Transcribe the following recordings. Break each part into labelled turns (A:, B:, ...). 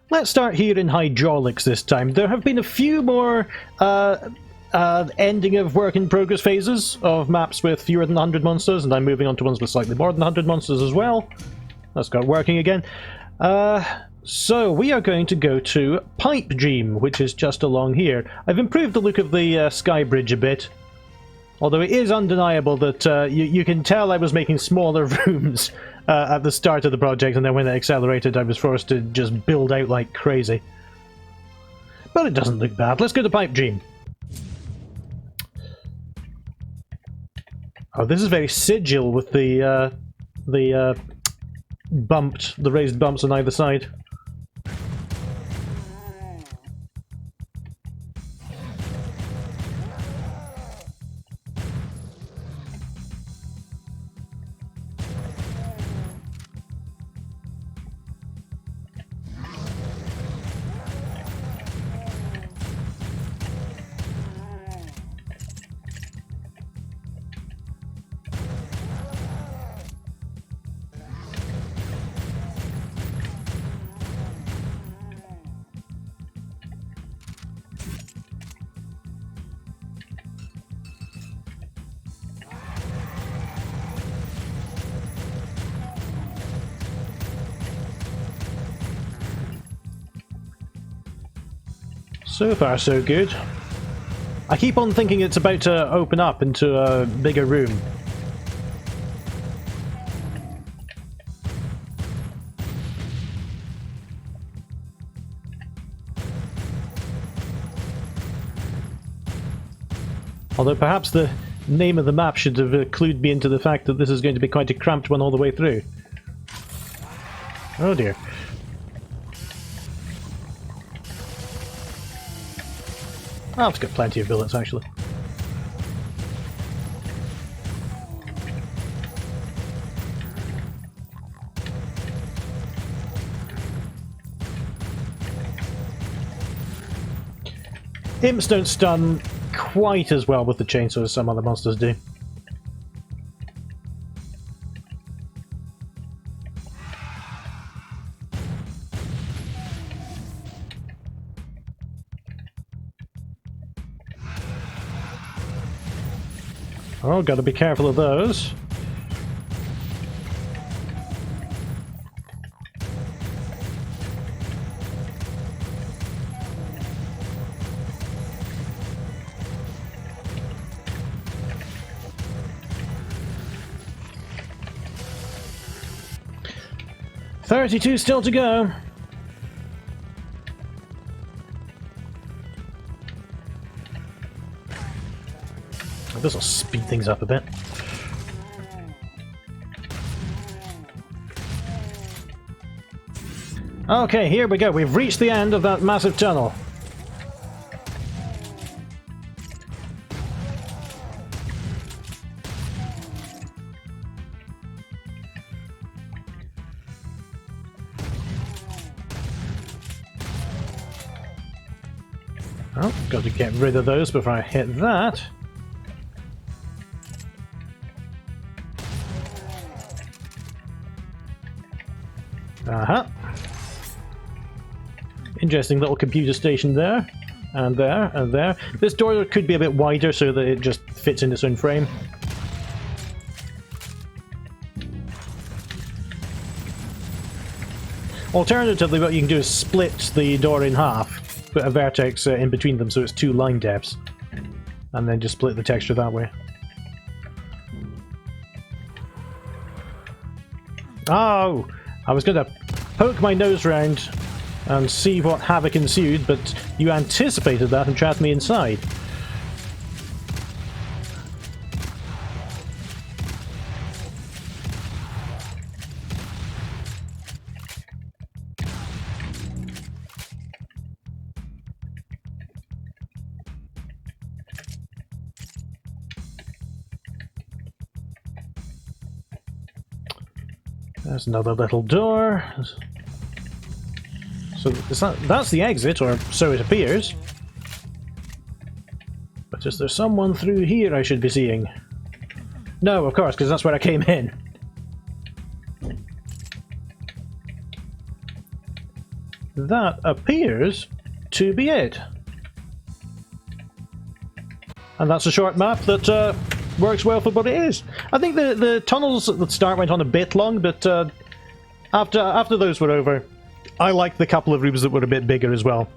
A: Let's start here in hydraulics this time. There have been a few more ending of work in progress phases of maps with fewer than 100 monsters, and I'm moving on to ones with slightly more than 100 monsters as well. Let's got working again. So we are going to go to Pipe Dream, which is just along here. I've improved the look of the sky bridge a bit, although it is undeniable that you can tell I was making smaller rooms at the start of the project, and then when it accelerated I was forced to just build out like crazy. But it doesn't look bad. Let's go to Pipe Dream. Oh, this is very sigil with the raised bumps on either side. So far, so good. I keep on thinking it's about to open up into a bigger room. Although perhaps the name of the map should have clued me into the fact that this is going to be quite a cramped one all the way through. Oh dear. Oh, it's got plenty of bullets, actually. Imps don't stun quite as well with the chainsaw as some other monsters do. Oh, gotta be careful of those. $32 still to go. This will speed things up a bit. Okay, here we go. We've reached the end of that massive tunnel. Oh, got to get rid of those before I hit that. Uh-huh. Interesting little computer station there. And there, and there. This door could be a bit wider so that it just fits in its own frame. Alternatively, what you can do is split the door in half, put a vertex in between them so it's 2 line depths, and then just split the texture that way. Oh! I was going to poke my nose round and see what havoc ensued, but you anticipated that and trapped me inside. There's another little door. So that's the exit, or so it appears. But is there someone through here I should be seeing? No, of course, because that's where I came in. that appears to be it. And that's a short map that works well for what it is. I think the tunnels at the start went on a bit long, but after those were over, I liked the couple of rooms that were a bit bigger as well.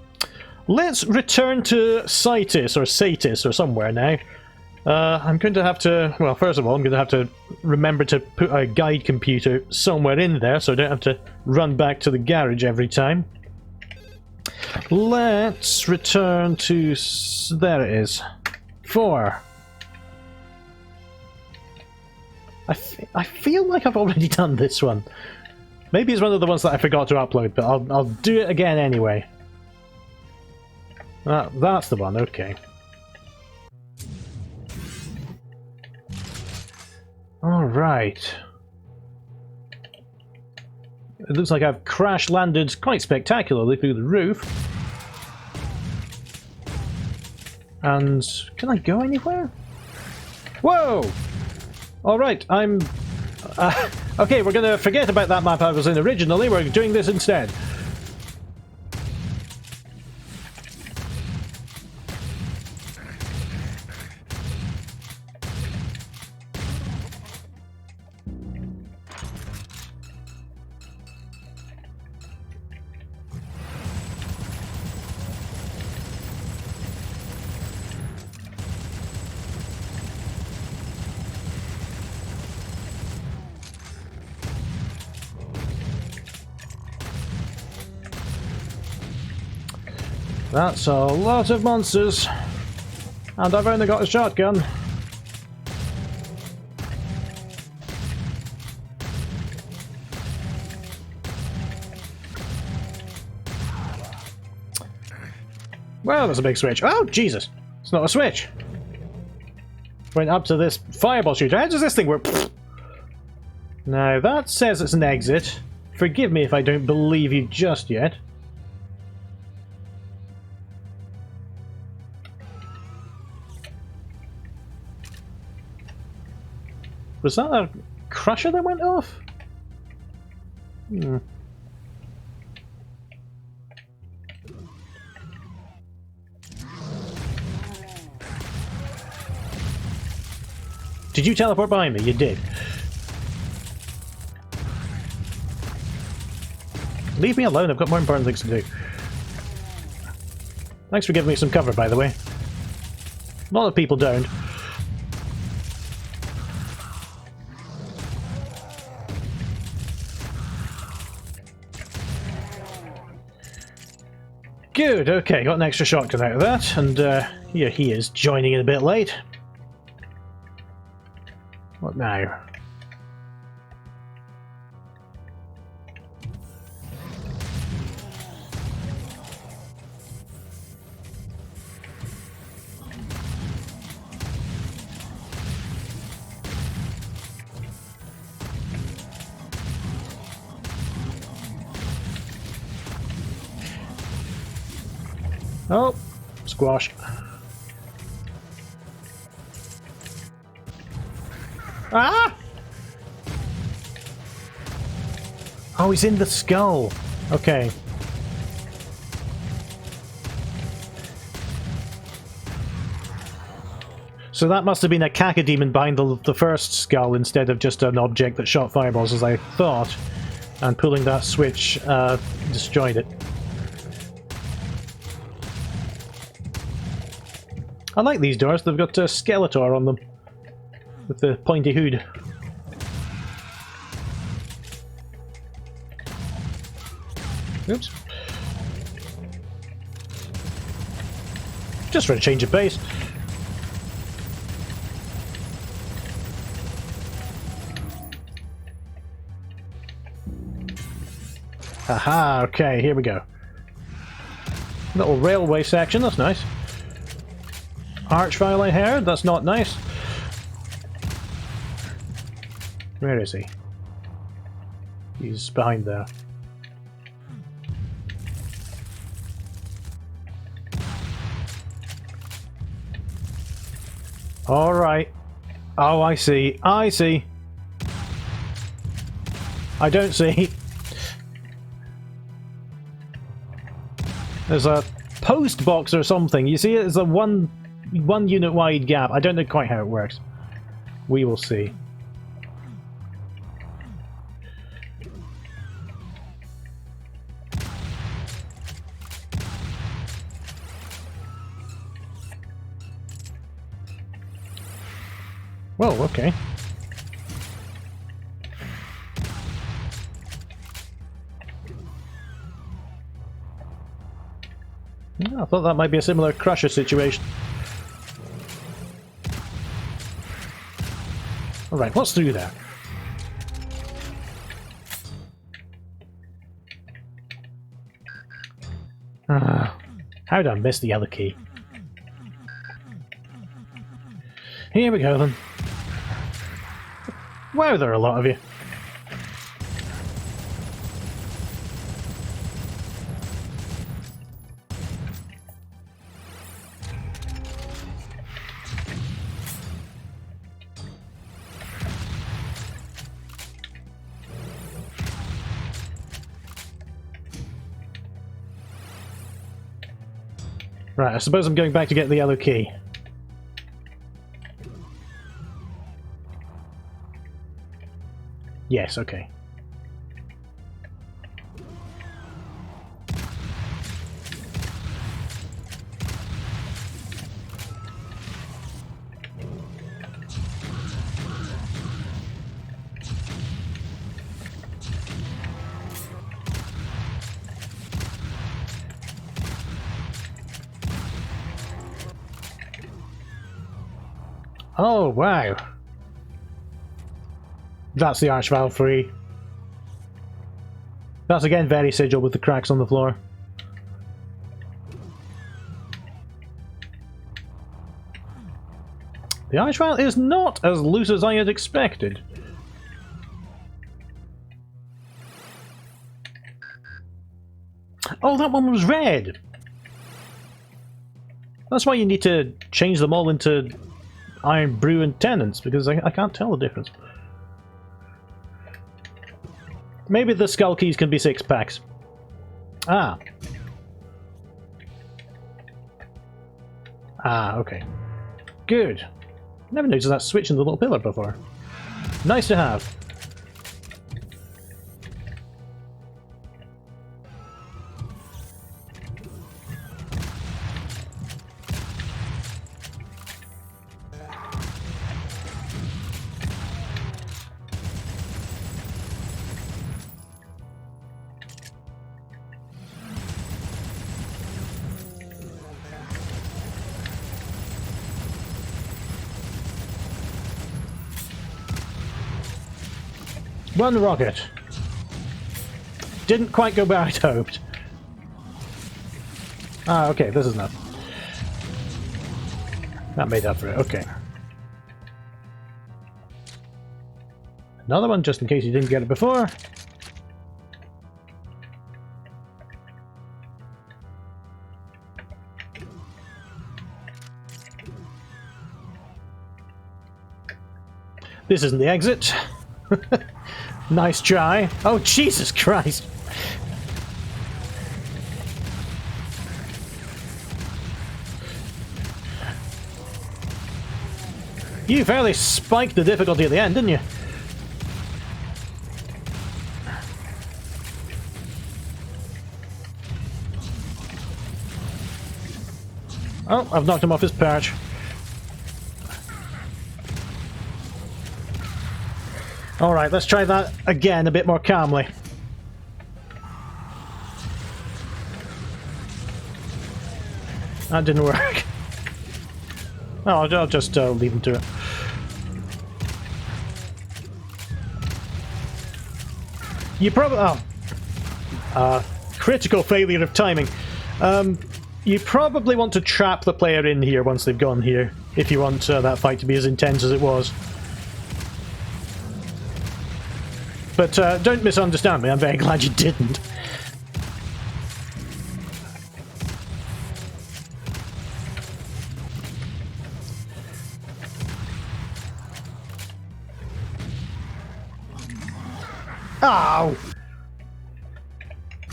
A: Let's return to Citis, or Satis, or somewhere now. I'm going to have to... Well, first of all, I'm going to have to remember to put a guide computer somewhere in there, so I don't have to run back to the garage every time. Let's return to... There it is. 4. I feel like I've already done this one. Maybe it's one of the ones that I forgot to upload, but I'll do it again anyway. That's the one, okay. Alright. It looks like I've crash-landed quite spectacularly through the roof. And... can I go anywhere? Whoa! Alright, I'm... okay, we're gonna forget about that map I was in originally, we're doing this instead. That's a lot of monsters. And I've only got a shotgun. Well, there's a big switch. Oh, Jesus! It's not a switch. Went up to this fireball shooter. How does this thing work? Now, that says it's an exit. Forgive me if I don't believe you just yet. Was that a crusher that went off? Hmm. Did you teleport behind me? You did. Leave me alone, I've got more important things to do. Thanks for giving me some cover, by the way. A lot of people don't. Good, okay, got an extra shotgun out of that, and here he is, joining in a bit late. What now? Oh, squash. Ah! Oh, he's in the skull. Okay. So that must have been a cacodemon behind the first skull instead of just an object that shot fireballs, as I thought. And pulling that switch destroyed it. I like these doors, they've got a Skeletor on them. With the pointy hood. Oops. Just for a change of pace. Haha, okay, here we go. Little railway section, that's nice. Archvile I heard, that's not nice. Where is he? He's behind there. Alright. Oh, I see. I see. I don't see. There's a post box or something. You see, it's a one unit wide gap. I don't know quite how it works. We will see. Whoa, okay. I thought that might be a similar Crusher situation. Alright, what's through there? How did I miss the other key? Here we go then. Wow, there are a lot of you. Right, I suppose I'm going back to get the yellow key. Yes, okay. Oh, wow. That's the Archvile free. That's again very sigil with the cracks on the floor. The Archvile is not as loose as I had expected. Oh, that one was red! That's why you need to change them all into Iron Brew and Tenants, because I can't tell the difference. Maybe the skull keys can be 6-packs. Ah. Ah, okay. Good. Never noticed that switch in the little pillar before. Nice to have. One rocket. Didn't quite go where I'd hoped. Ah, okay, this is enough. That made up for it, okay. Another one, just in case you didn't get it before. This isn't the exit. Nice try. Oh, Jesus Christ. You fairly spiked the difficulty at the end, didn't you? Oh, I've knocked him off his perch. Alright, let's try that again a bit more calmly. That didn't work. Oh, I'll just leave him to it. You probably... Oh. Critical failure of timing. You probably want to trap the player in here once they've gone here, if you want that fight to be as intense as it was. But don't misunderstand me, I'm very glad you didn't. Ow!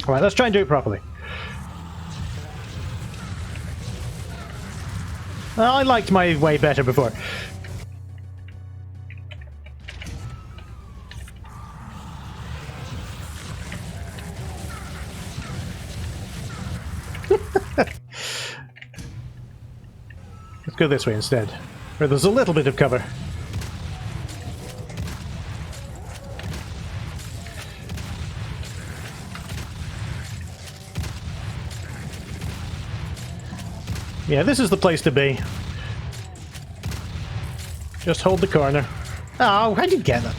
A: Alright, let's try and do it properly. I liked my way better before. Let's go this way instead, where there's a little bit of cover. Yeah, this is the place to be. Just hold the corner. Oh, how'd you get that?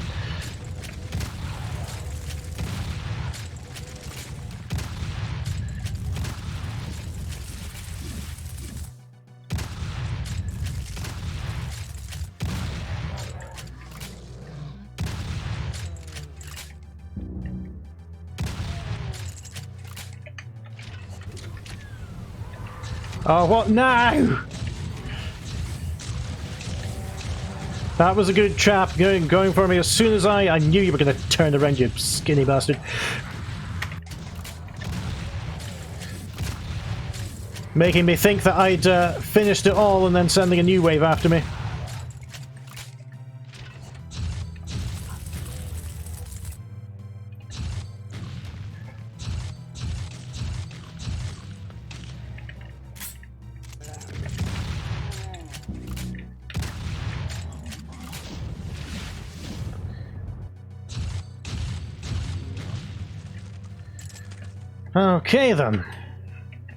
A: Oh, what now? That was a good trap going for me as soon as I knew you were going to turn around, you skinny bastard. Making me think that I'd finished it all and then sending a new wave after me. Okay then,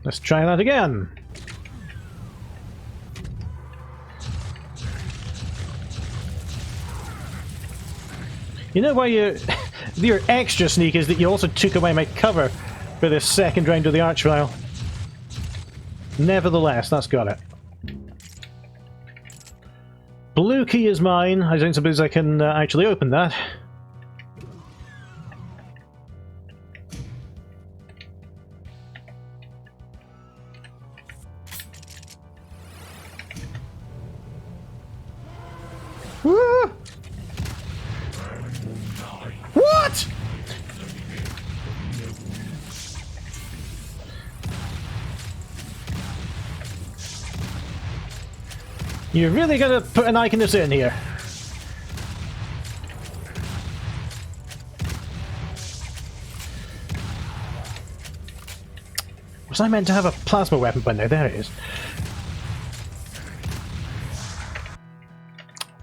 A: let's try that again. You know why your extra sneak is that you also took away my cover for this second round of the Archvile. Nevertheless, that's got it. Blue key is mine. I don't suppose I can actually open that. Woo! What? You're really gonna put an Iconus in here? Was I meant to have a plasma weapon by now? There it is.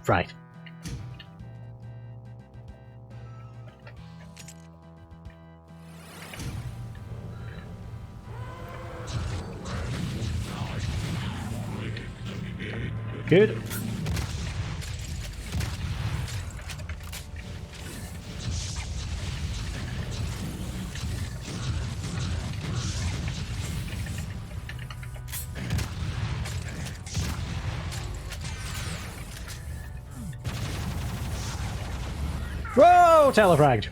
A: Right. Good. Whoa! Telefragged.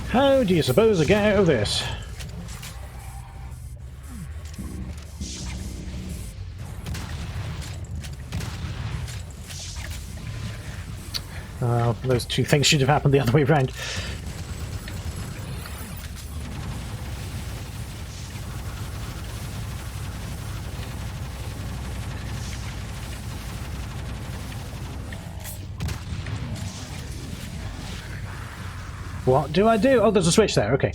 A: How do you suppose I get out of this? Those two things should have happened the other way around. What do I do? Oh, there's a switch there, okay.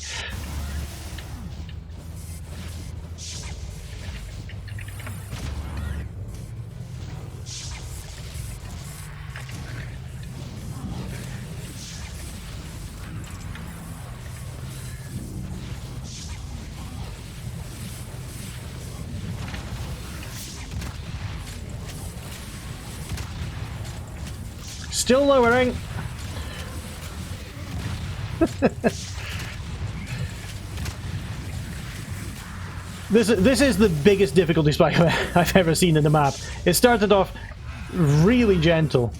A: Still lowering. This is the biggest difficulty spike I've ever seen in the map. It started off really gentle.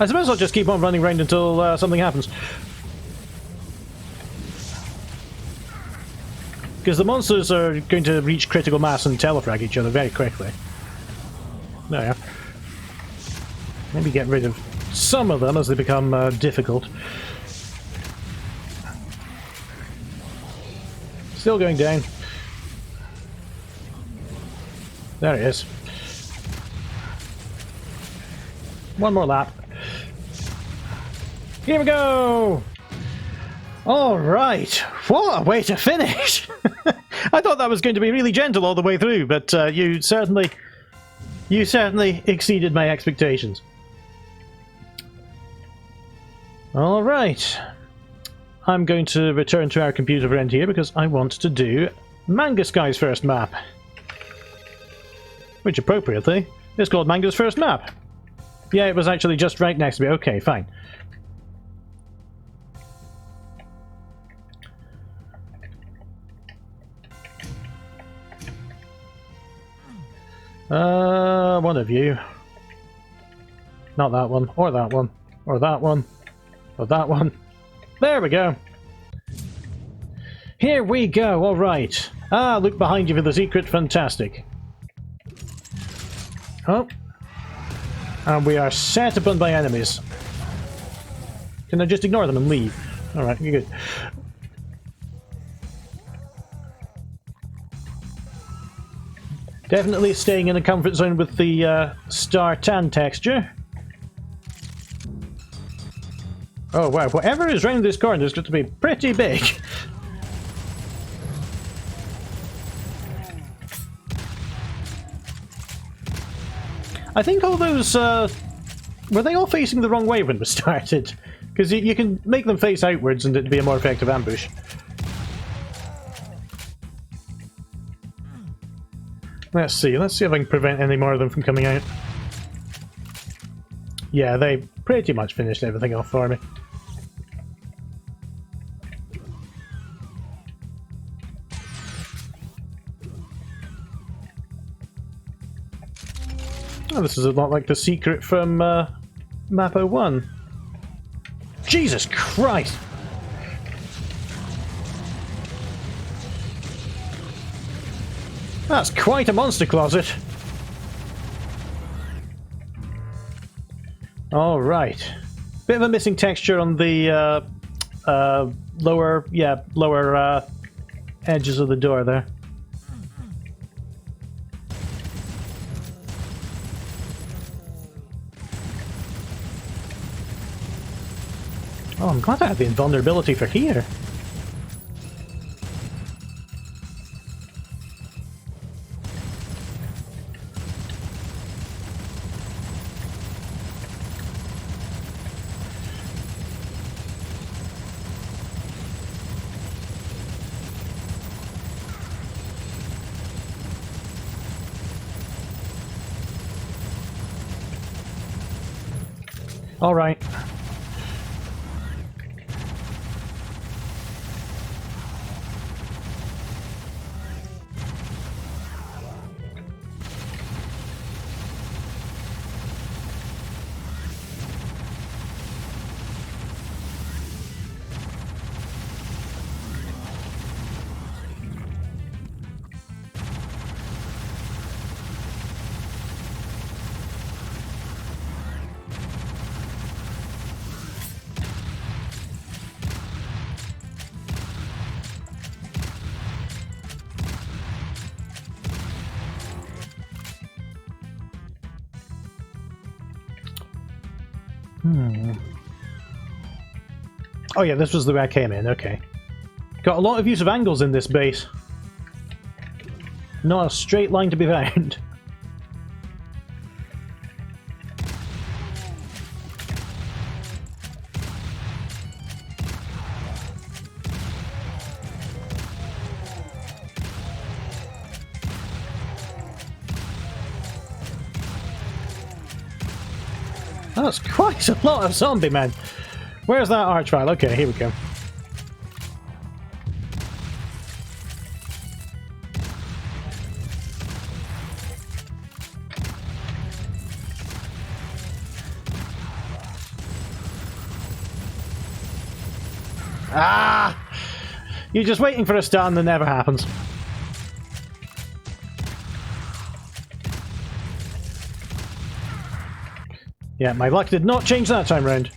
A: I suppose I'll just keep on running around until something happens. Because the monsters are going to reach critical mass and telefrag each other very quickly. There we are. Maybe get rid of some of them as they become difficult. Still going down. There he is. One more lap. Here we go! Alright, what a way to finish! I thought that was going to be really gentle all the way through, but you certainly exceeded my expectations. Alright. I'm going to return to our computer friend here because I want to do Mangus Guy's first map. Which, appropriately, is called Manga's first map. Yeah, it was actually just right next to me. Okay, fine. One of you. Not that one, or that one, or that one, or that one. There we go. Here we go, alright. Ah, look behind you for the secret, fantastic. Oh. And we are set upon by enemies. Can I just ignore them and leave? Alright, you're good. Definitely staying in the comfort zone with the star tan texture. Oh wow, whatever is round this corner is going to be pretty big. I think all those, were they all facing the wrong way when we started? Because you can make them face outwards and it'd be a more effective ambush. Let's see if I can prevent any more of them from coming out. Yeah, they pretty much finished everything off for me. Oh, this is a lot like the secret from Map 01. Jesus Christ! That's quite a monster closet. Alright. Bit of a missing texture on the lower edges of the door there. Oh, I'm glad I have the invulnerability for here. All right. Oh yeah, this was the way I came in, okay. Got a lot of use of angles in this base. Not a straight line to be found. That's quite a lot of zombie men. Where's that archvile? Okay, here we go. Ah! You're just waiting for a stun that never happens. Yeah, my luck did not change that time round.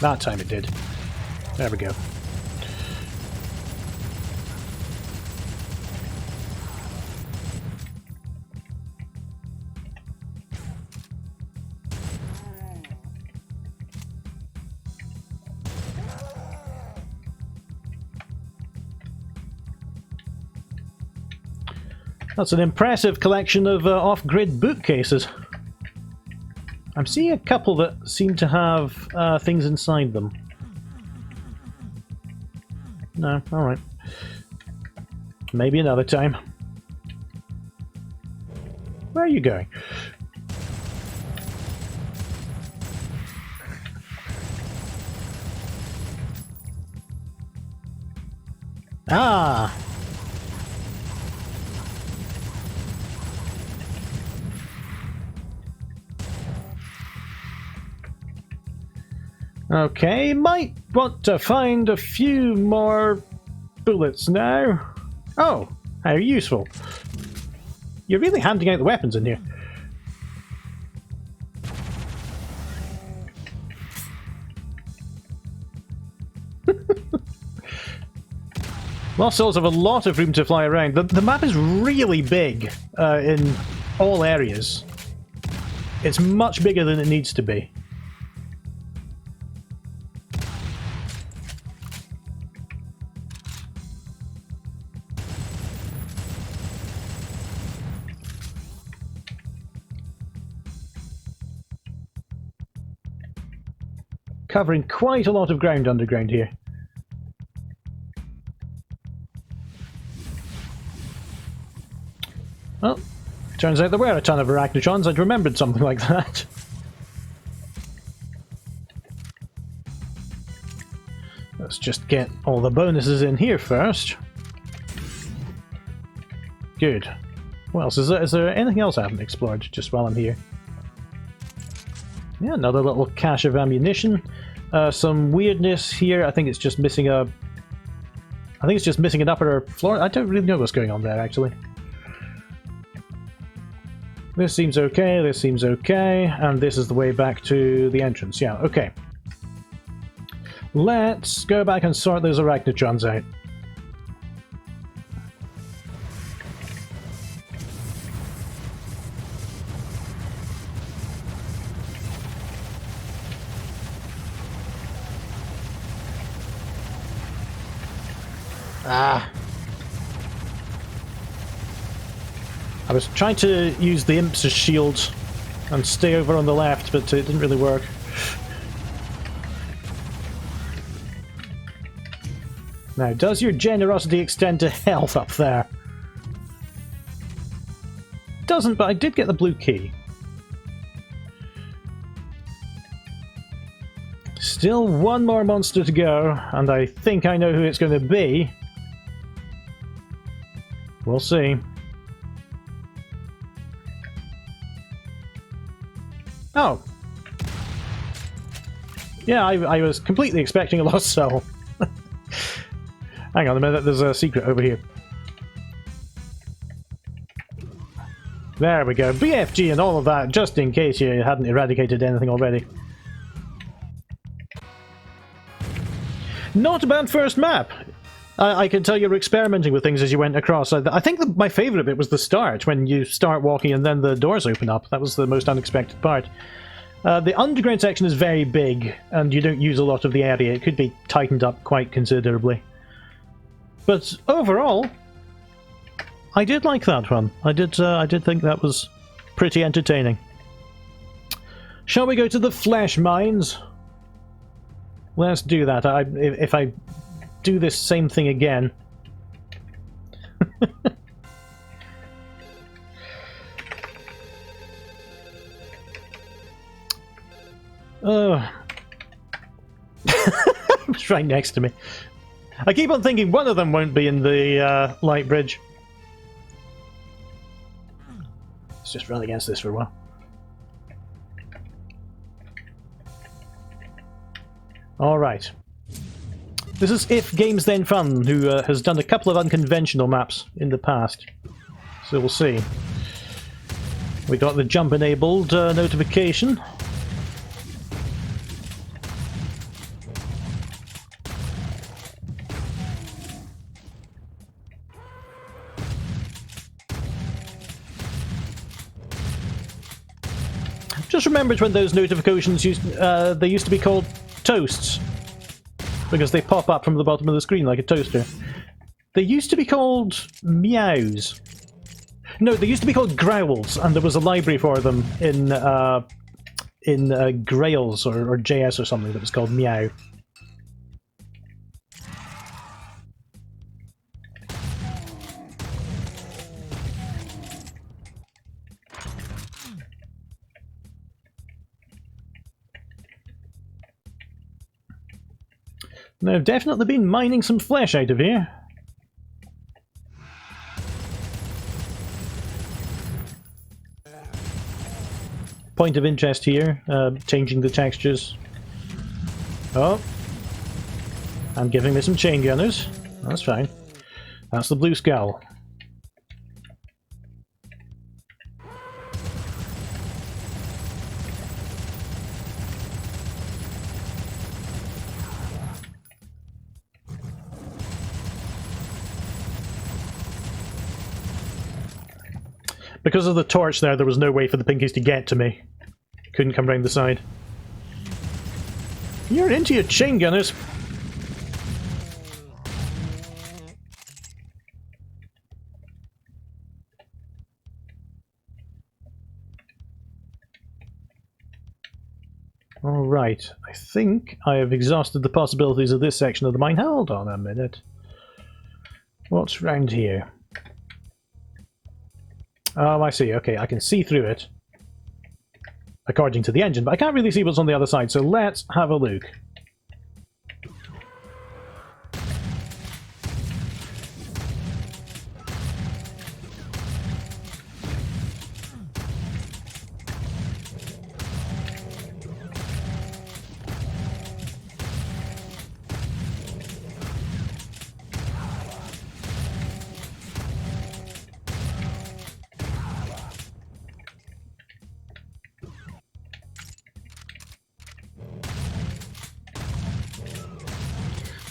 A: That time it did. There we go. That's an impressive collection of off-grid bookcases. I'm seeing a couple that seem to have things inside them. No, alright. Maybe another time. Where are you going? Ah! Okay, might want to find a few more bullets now. Oh, how useful. You're really handing out the weapons in here. Lost Souls have a lot of room to fly around. The map is really big in all areas. It's much bigger than it needs to be. Covering quite a lot of ground underground here. Well, turns out there were a ton of arachnotrons. I'd remembered something like that. Let's just get all the bonuses in here first. Good. What else? Is there anything else I haven't explored just while I'm here? Yeah, another little cache of ammunition. Some weirdness here. I think it's just missing a... I think it's just missing an upper floor. I don't really know what's going on there, actually. This seems okay, this seems okay, and this is the way back to the entrance. Yeah, okay. Let's go back and sort those arachnotrons out. Ah. I was trying to use the imps as shields and stay over on the left, but it didn't really work. Now, does your generosity extend to health up there? Doesn't, but I did get the blue key. Still one more monster to go, and I think I know who it's going to be. We'll see. Oh. Yeah, I was completely expecting a lost soul. Hang on a minute, there's a secret over here. There we go. BFG and all of that, just in case you hadn't eradicated anything already. Not a bad first map. I can tell you were experimenting with things as you went across. I think my favourite bit was the start, when you start walking and then the doors open up. That was the most unexpected part. The underground section is very big, and you don't use a lot of the area. It could be tightened up quite considerably. But overall, I did like that one. I did think that was pretty entertaining. Shall we go to the flesh mines? Let's do that. If I do this same thing again... Oh. It's right next to me. I keep on thinking one of them won't be in the light bridge. It's just run against this for a while. Alright. This is If Games Then Fun, who has done a couple of unconventional maps in the past. So we'll see. We got the jump enabled notification. Just remembered when those notifications they used to be called toasts, because they pop up from the bottom of the screen like a toaster. They used to be called meows. No, they used to be called growls, and there was a library for them in Grails or JS or something that was called meow. Now, I've definitely been mining some flesh out of here. Point of interest here, changing the textures. Oh. I'm giving me some chain gunners. That's fine. That's the blue skull. Because of the torch there was no way for the pinkies to get to me. Couldn't come round the side. You're into your chain gunners. Alright, I think I have exhausted the possibilities of this section of the mine. Hold on a minute. What's round here? Oh, I see. Okay, I can see through it, according to the engine, but I can't really see what's on the other side, so let's have a look.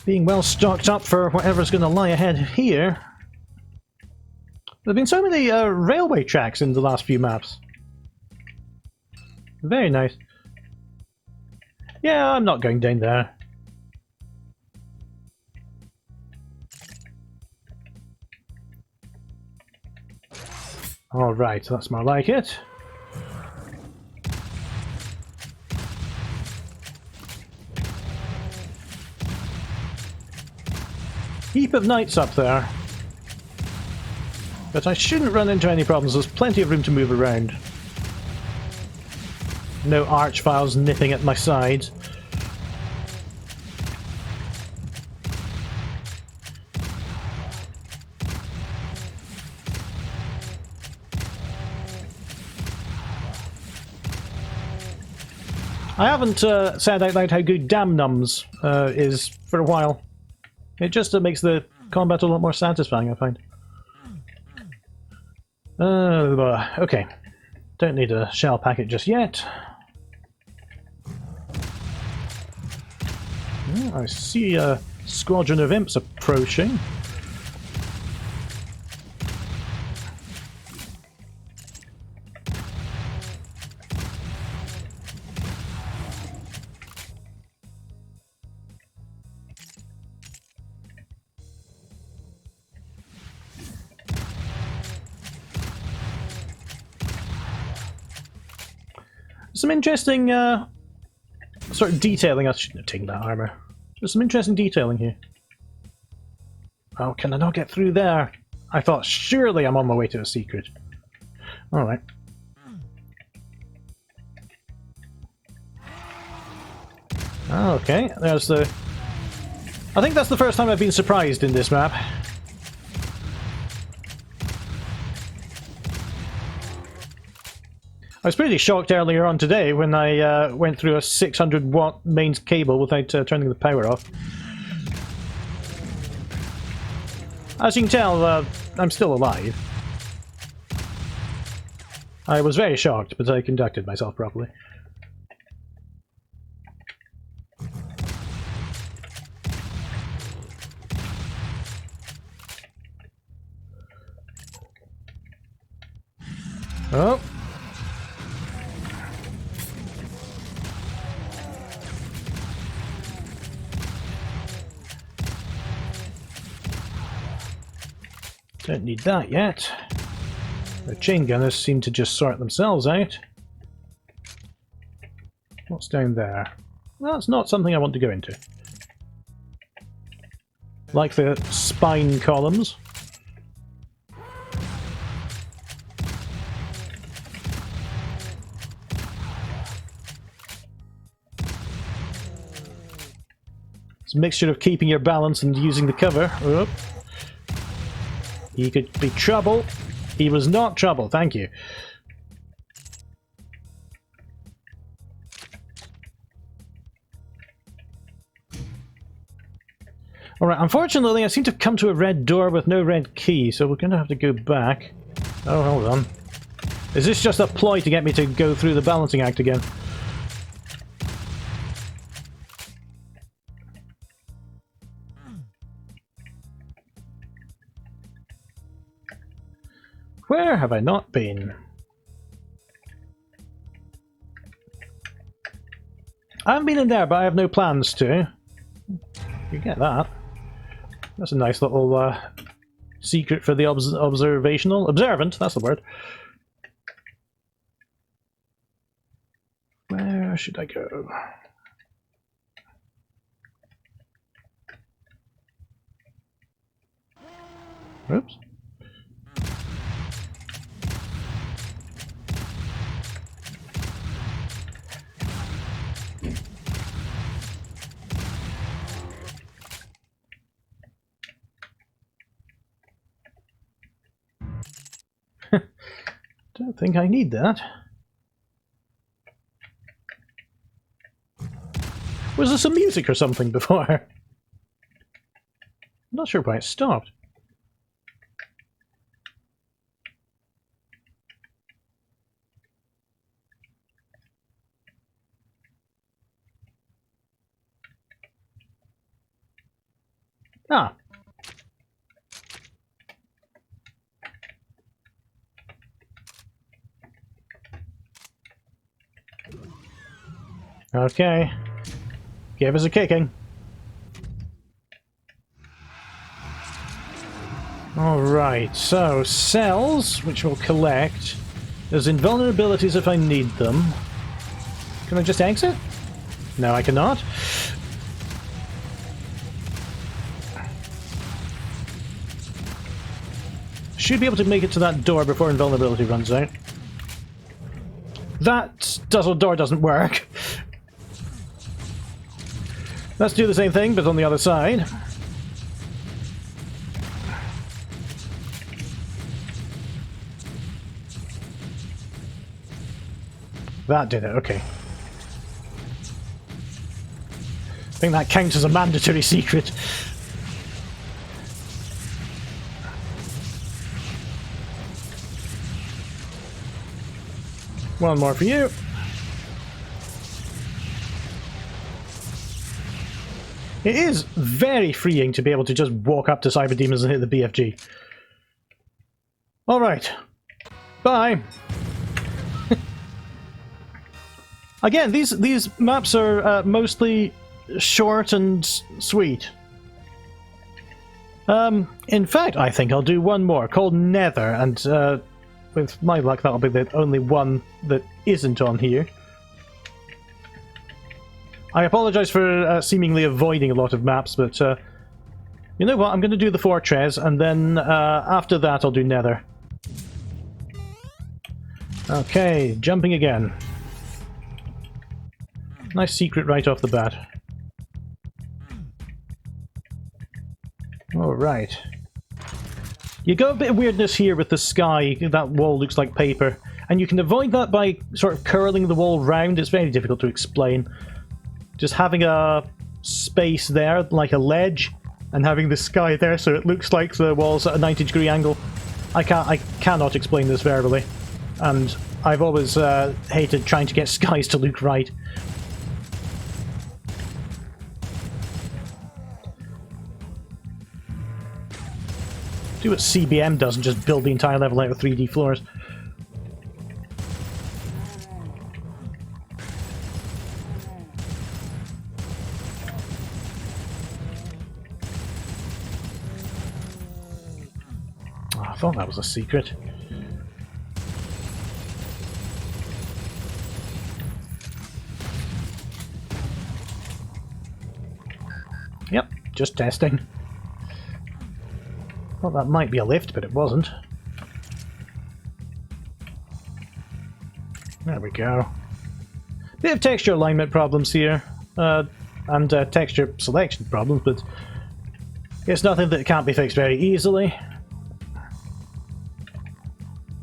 A: Being well stocked up for whatever's going to lie ahead here. There have been so many railway tracks in the last few maps. Very nice. Yeah, I'm not going down there. Alright, that's more like it. Heap of knights up there. But I shouldn't run into any problems, there's plenty of room to move around. No archviles nipping at my sides. I haven't said out loud how good Damnums is for a while. It just makes the combat a lot more satisfying, I find. Okay. Don't need a shell packet just yet. I see a squadron of imps approaching. Some interesting sort of detailing. I shouldn't have taken that armor. There's some interesting detailing here. Oh, can I not get through there? I thought surely I'm on my way to a secret. Alright. Okay, there's the... I think that's the first time I've been surprised in this map. I was pretty shocked earlier on today when I went through a 600-watt mains cable without turning the power off. As you can tell, I'm still alive. I was very shocked, but I conducted myself properly. Oh. Don't need that yet. The chain gunners seem to just sort themselves out. What's down there? That's not something I want to go into. Like the spine columns. It's a mixture of keeping your balance and using the cover. Oh. He could be trouble. He was not trouble, thank you. Alright, unfortunately I seem to have come to a red door with no red key, so we're going to have to go back. Oh, hold on. Is this just a ploy to get me to go through the balancing act again? Where have I not been? I haven't been in there, but I have no plans to. You get that. That's a nice little secret for the observant, that's the word. Where should I go? Oops. Don't think I need that. Was there some music or something before? I'm not sure why it stopped. Ah. Okay. Give us a kicking. Alright, so cells, which we'll collect. There's invulnerabilities if I need them. Can I just exit? No, I cannot. Should be able to make it to that door before invulnerability runs out. That door doesn't work. Let's do the same thing, but on the other side. That did it, okay. I think that counts as a mandatory secret. One more for you. It is very freeing to be able to just walk up to Cyber Demons and hit the BFG. Alright. Bye! Again, these maps are mostly short and sweet. In fact, I think I'll do one more, called Nether, and with my luck that'll be the only one that isn't on here. I apologize for seemingly avoiding a lot of maps, but you know what, I'm going to do the Fortress, and then after that I'll do Nether. Okay, jumping again. Nice secret right off the bat. Alright. You got a bit of weirdness here with the sky, that wall looks like paper. And you can avoid that by sort of curling the wall round. It's very difficult to explain. Just having a space there, like a ledge, and having the sky there so it looks like the wall's at a 90-degree angle. I cannot explain this verbally. And I've always hated trying to get skies to look right. Do what CBM does and just build the entire level out of 3D floors. Oh, I thought that was a secret. Yep, just testing. Thought that might be a lift, but it wasn't. There we go. Bit of texture alignment problems here, and texture selection problems, but it's nothing that can't be fixed very easily.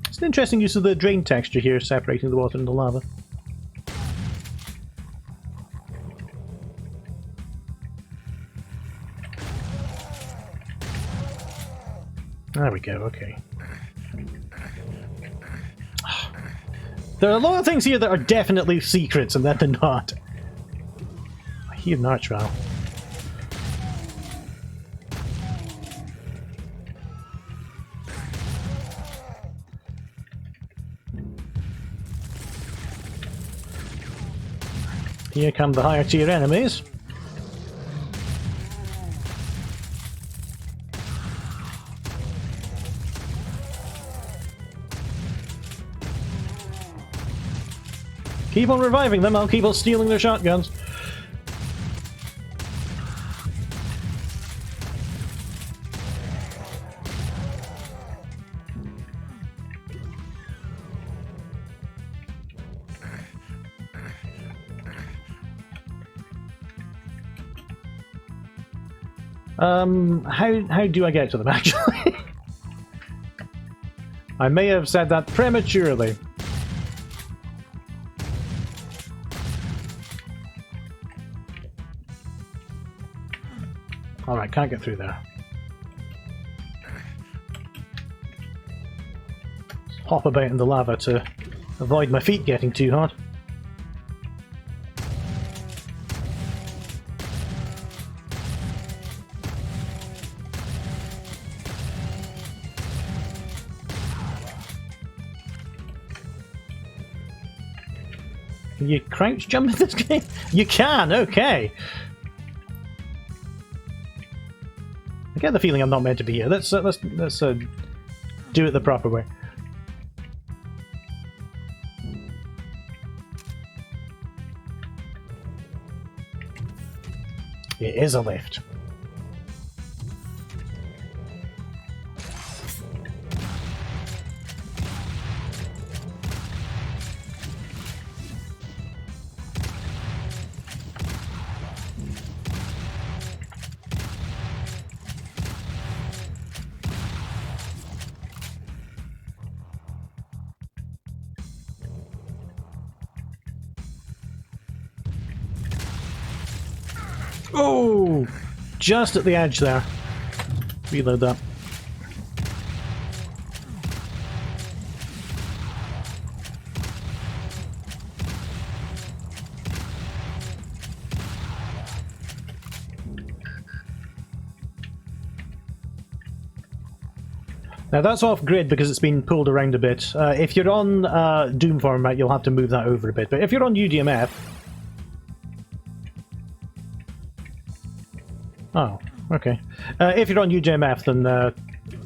A: It's an interesting use of the drain texture here, separating the water and the lava. There we go, okay. There are a lot of things here that are definitely secrets and then they're not. I hear an arch valve. Here come the higher tier enemies. Keep on reviving them, I'll keep on stealing their shotguns. How do I get to them, actually? I may have said that prematurely. Alright, can't get through there. Hop about in the lava to avoid my feet getting too hot. Can you crouch jump in this game? You can, okay! I get the feeling I'm not meant to be here. Let's do it the proper way. It is a lift. Oh! Just at the edge there. Reload that. Now that's off grid because it's been pulled around a bit. If you're on Doom format, you'll have to move that over a bit. But if you're on UDMF... Oh, okay. If you're on UDMF, then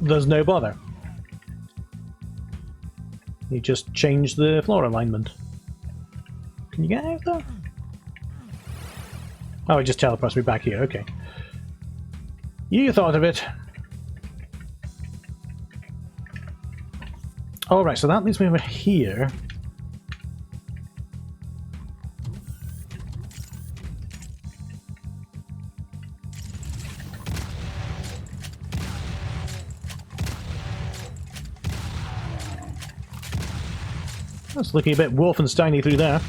A: there's no bother. You just change the floor alignment. Can you get out there? Oh, it just teleports me back here, okay. You thought of it. Alright, so that leads me over here. That's looking a bit Wolfenstein-y through there.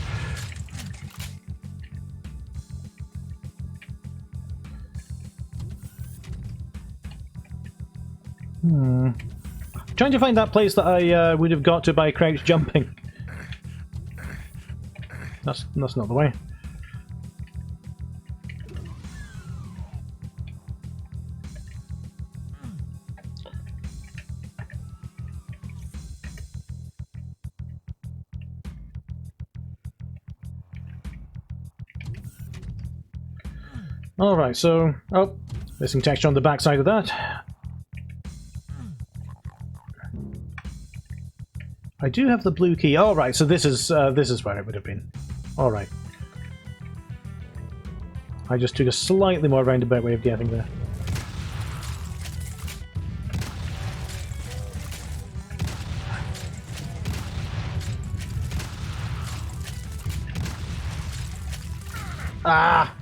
A: Trying to find that place that I would have got to by crouch jumping. That's not the way. Alright, so... oh, missing texture on the backside of that. I do have the blue key. Alright, so this is where it would have been. Alright. I just took a slightly more roundabout way of getting there. Ah!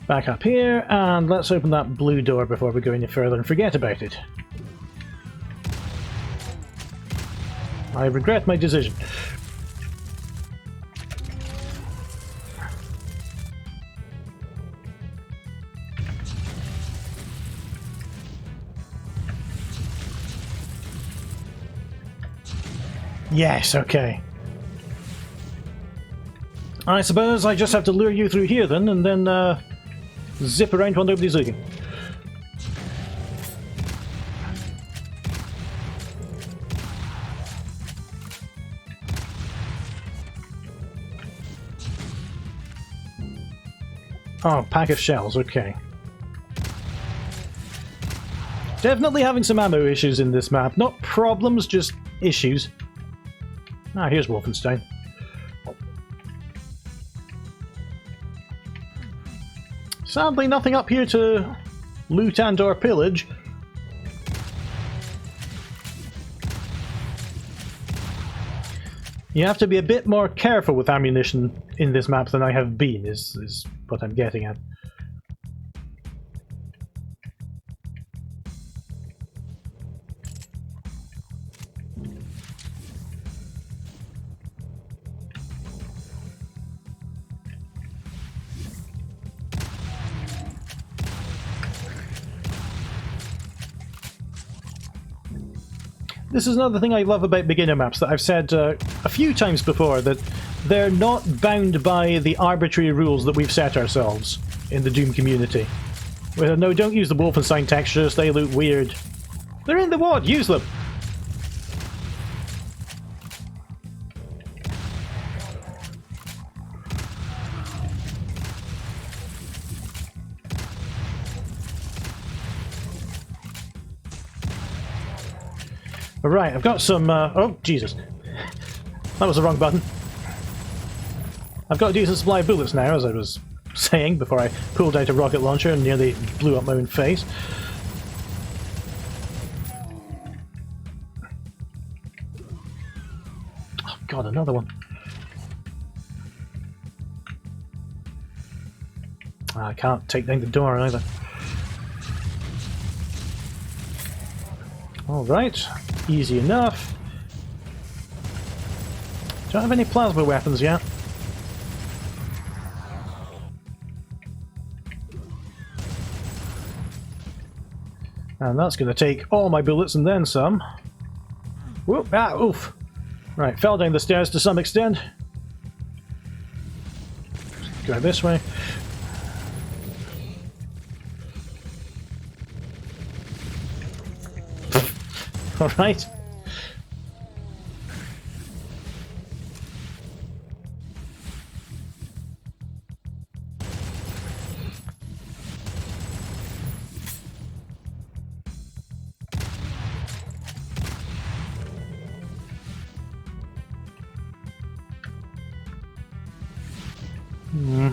A: Back up here, and let's open that blue door before we go any further and forget about it. I regret my decision. Yes, okay. I suppose I just have to lure you through here then, and then zip around while nobody's looking. Oh, pack of shells, okay. Definitely having some ammo issues in this map. Not problems, just issues. Ah, here's Wolfenstein. Sadly, nothing up here to loot and or pillage. You have to be a bit more careful with ammunition in this map than I have been, is what I'm getting at. This is another thing I love about beginner maps that I've said a few times before, that they're not bound by the arbitrary rules that we've set ourselves in the Doom community. Well, no, don't use the Wolfenstein textures, they look weird. They're in the WOD, use them! Right, I've got some, oh, Jesus. That was the wrong button. I've got a decent supply of bullets now, as I was saying, before I pulled out a rocket launcher and nearly blew up my own face. Oh god, another one. I can't take down the door either. Alright, easy enough. Don't have any plasma weapons yet. And that's going to take all my bullets and then some. Whoop, ah, oof. Right, fell down the stairs to some extent. Go this way. Alright.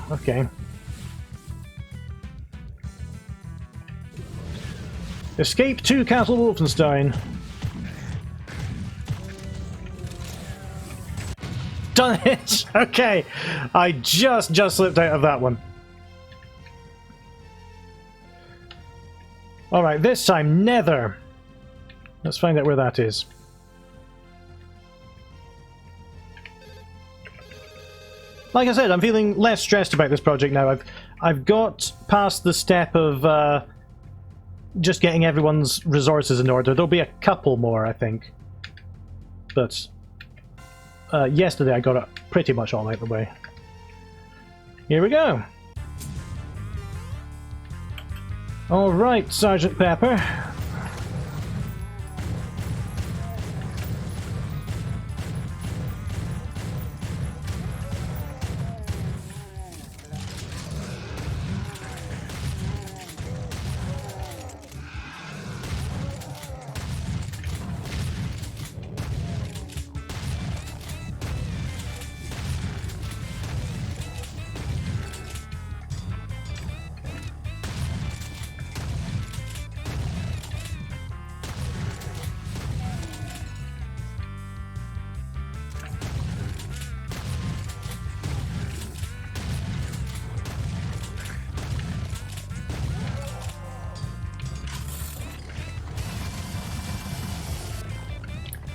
A: Okay. Escape to Castle Wolfenstein. done it! Okay, I just slipped out of that one. Alright, this time, Nether. Let's find out where that is. Like I said, I'm feeling less stressed about this project now. I've got past the step of just getting everyone's resources in order. There'll be a couple more, I think. But yesterday I got it pretty much all out of the way. Here we go. Alright, Sergeant Pepper.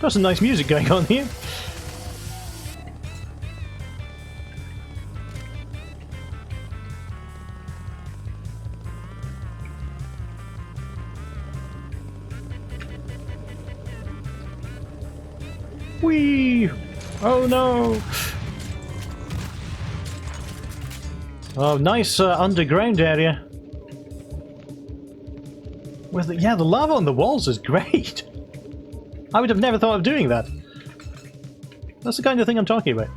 A: Got some nice music going on here. Whee! Oh no! Oh, nice underground area. With the, yeah, the lava on the walls is great. I would have never thought of doing that. That's the kind of thing I'm talking about.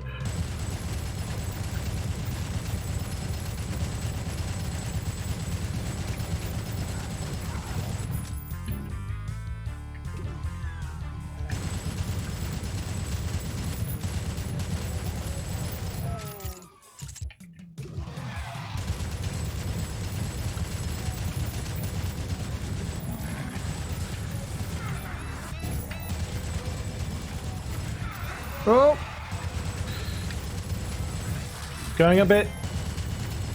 A: Oh! Going a bit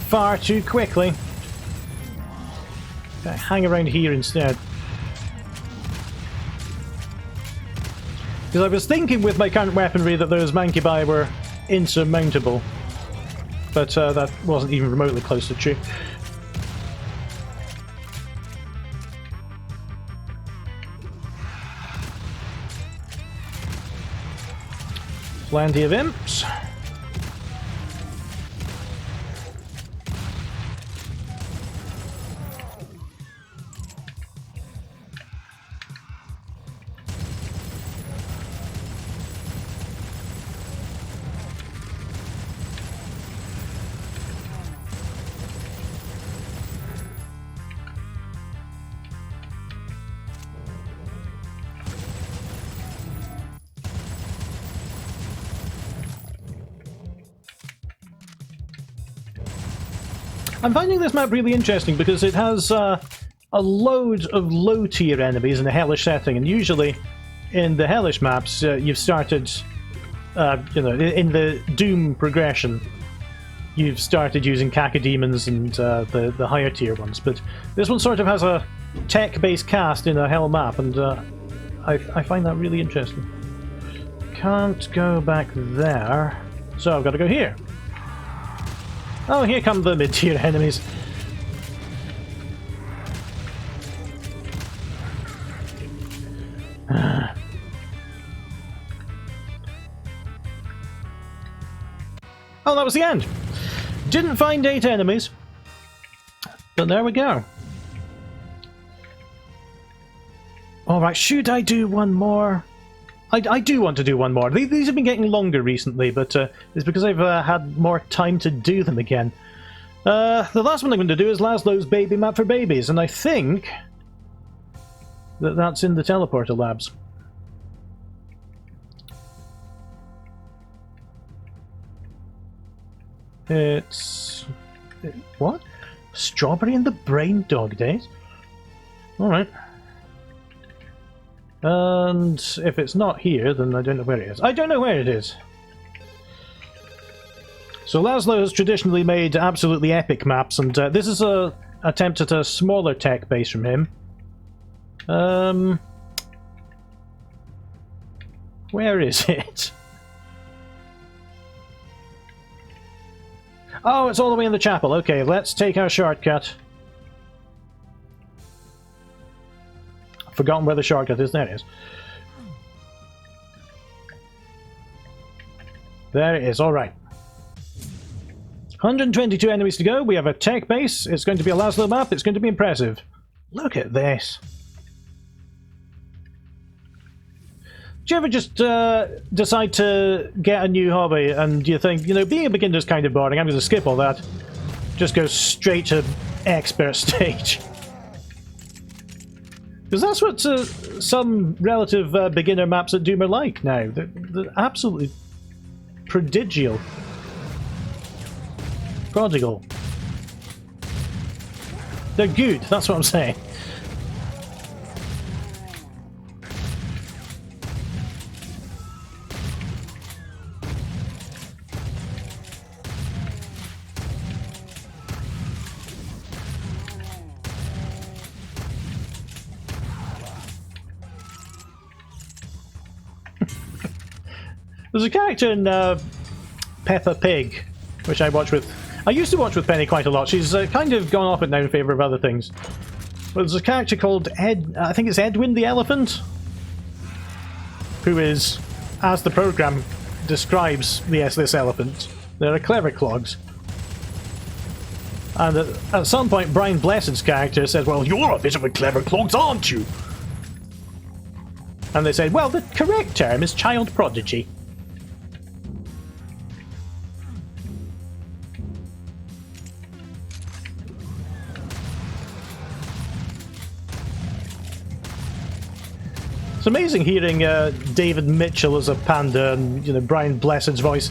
A: far too quickly. Gotta hang around here instead. Because I was thinking with my current weaponry that those Mancubi were insurmountable. But that wasn't even remotely close to true. Plenty of imps. I'm finding this map really interesting because it has a load of low-tier enemies in a Hellish setting, and usually in the Hellish maps you've started, you know, in the Doom progression, you've started using Cacodemons and the higher tier ones, but this one sort of has a tech-based cast in a Hell map, and I find that really interesting. Can't go back there, so I've got to go here. Oh, here come the mid-tier enemies. Oh, that was the end. Didn't find 8 enemies, but there we go. Alright, should I do one more? I do want to do one more. These have been getting longer recently, but it's because I've had more time to do them again. The last one I'm going to do is Laszlo's Baby Map for Babies, and I think that that's in the Teleporter Labs. It's... what? Strawberry and the Brain Dog Days? Alright. And if it's not here, then I don't know where it is. I don't know where it is. So Laszlo has traditionally made absolutely epic maps, and this is a attempt at a smaller tech base from him. Where is it? Oh, it's all the way in the chapel. Okay, let's take our shortcut. I've forgotten where the shortcut is. There it is. There it is, alright. 122 enemies to go. We have a tech base. It's going to be a Laszlo map. It's going to be impressive. Look at this. Do you ever just decide to get a new hobby and you think, you know, being a beginner is kind of boring, I'm going to skip all that. Just go straight to expert stage. Because that's what some relative beginner maps at Doom are like now. They're absolutely prodigal. Prodigal. They're good, that's what I'm saying. There's a character in Peppa Pig, which I used to watch with Penny quite a lot. She's kind of gone off it now in favour of other things. But there's a character called I think it's Edwin the Elephant, who is, as the programme describes this elephant, they're a clever clogs. And at some point, Brian Blessed's character says, well, you're a bit of a clever clogs, aren't you? And they said, well, the correct term is child prodigy. It's amazing hearing David Mitchell as a panda and, you know, Brian Blessed's voice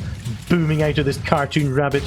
A: booming out of this cartoon rabbit.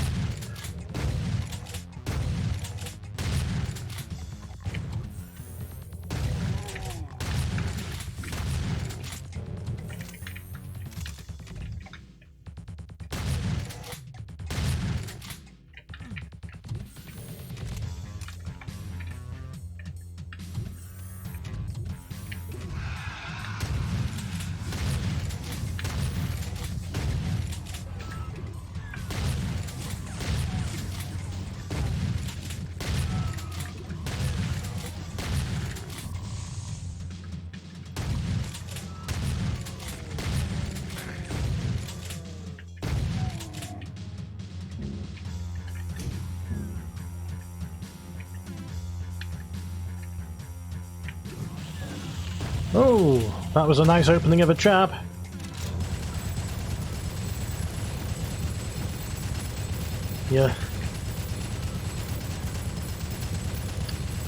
A: Oh, that was a nice opening of a trap. Yeah.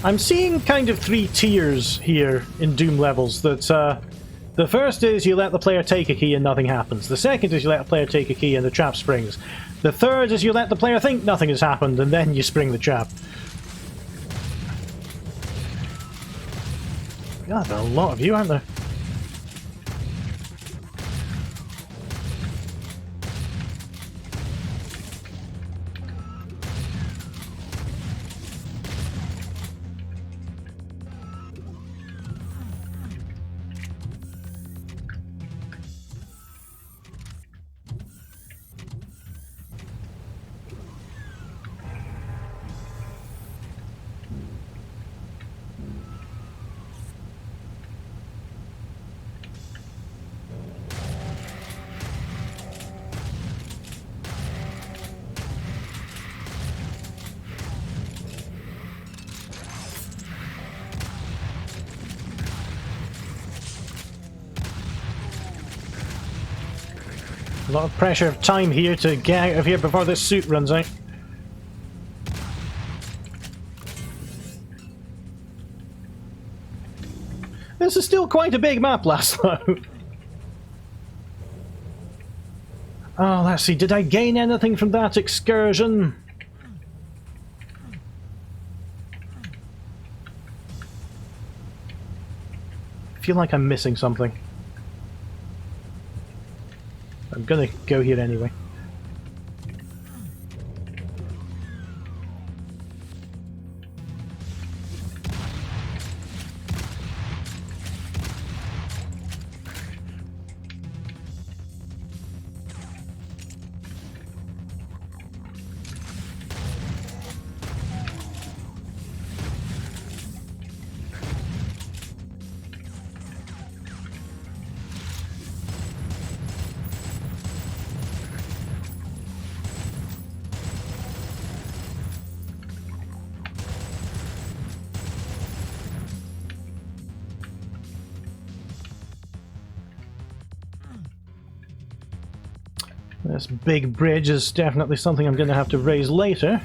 A: I'm seeing kind of 3 tiers here in Doom levels. That the first is you let the player take a key and nothing happens. The second is you let the player take a key and the trap springs. The third is you let the player think nothing has happened and then you spring the trap. God, there are a lot of you, aren't there? A lot of pressure of time here to get out of here before this suit runs out. This is still quite a big map, Laszlo. Oh, let's see. Did I gain anything from that excursion? I feel like I'm missing something. I'm gonna go here anyway. This big bridge is definitely something I'm going to have to raise later.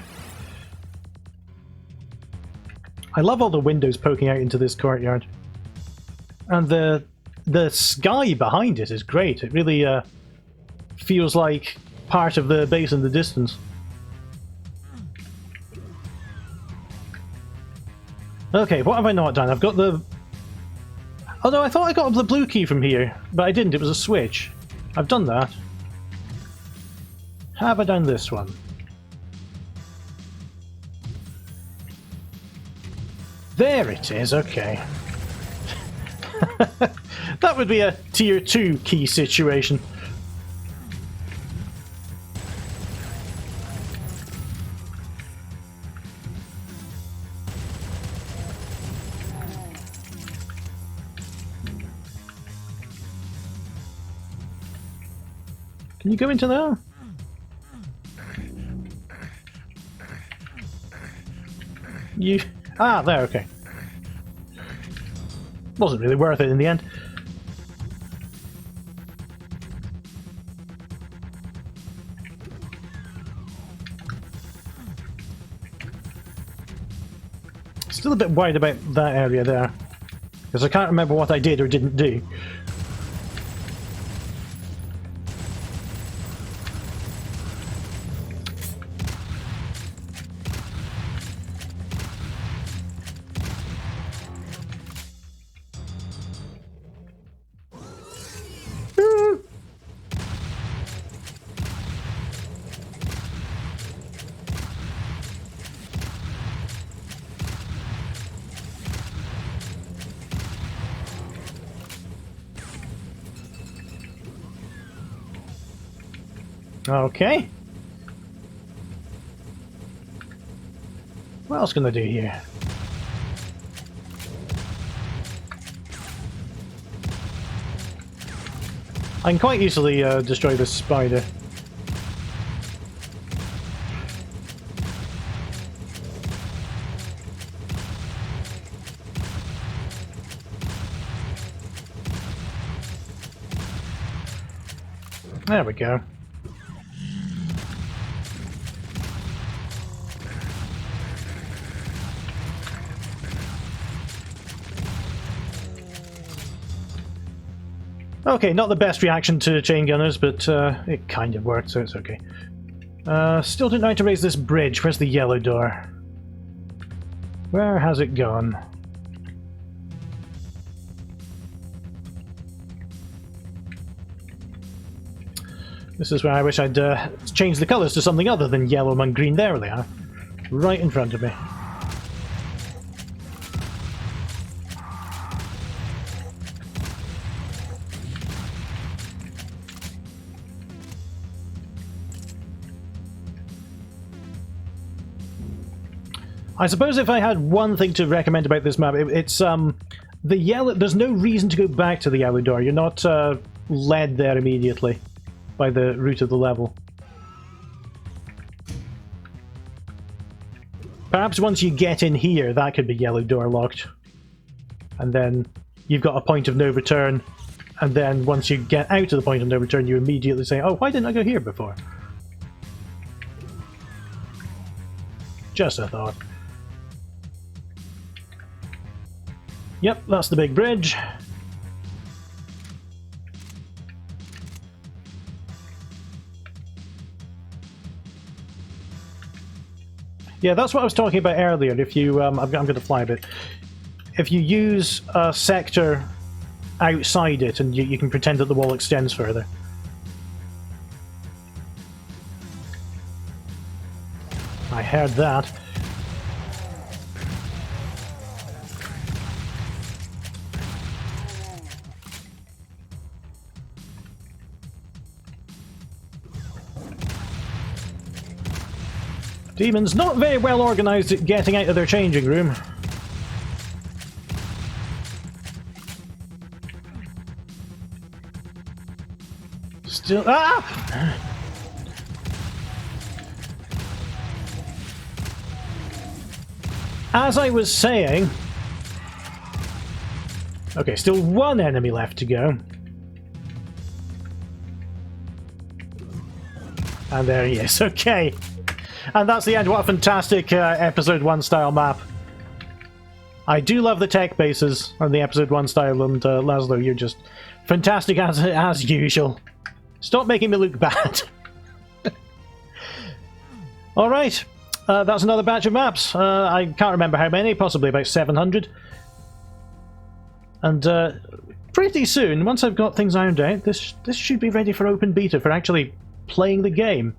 A: I love all the windows poking out into this courtyard. And the sky behind it is great. It really feels like part of the base in the distance. Okay, what have I not done? I've got the... Oh no, I thought I got the blue key from here, but I didn't. It was a switch. I've done that. Have I done this one? There it is, okay. That would be a tier 2 key situation. Can you go into there? You... Ah, there, okay. Wasn't really worth it in the end. Still a bit worried about that area there, because I can't remember what I did or didn't do. Okay. What else can I do here? I can quite easily destroy this spider. There we go. Okay, not the best reaction to chain gunners, but it kind of worked, so it's okay. Still didn't know how to raise this bridge. Where's the yellow door? Where has it gone? This is where I wish I'd changed the colours to something other than yellow and green. There they are. Right in front of me. I suppose if I had one thing to recommend about this map, it's the yellow. There's no reason to go back to the yellow door. You're not led there immediately by the route of the level. Perhaps once you get in here, that could be yellow door locked, and then you've got a point of no return. And then once you get out of the point of no return, you immediately say, "Oh, why didn't I go here before?" Just a thought. Yep, that's the big bridge. Yeah, that's what I was talking about earlier. If you, I'm going to fly a bit. If you use a sector outside it, and you can pretend that the wall extends further. I heard that. Demons not very well organised at getting out of their changing room. Still... Ah! As I was saying... Okay, still one enemy left to go. And there he is, okay. And that's the end. What a fantastic Episode 1 style map. I do love the tech bases on the Episode 1 style, and Laszlo, you're just fantastic as usual. Stop making me look bad. Alright, that's another batch of maps. I can't remember how many, possibly about 700. And pretty soon, once I've got things ironed out, this should be ready for open beta, for actually playing the game.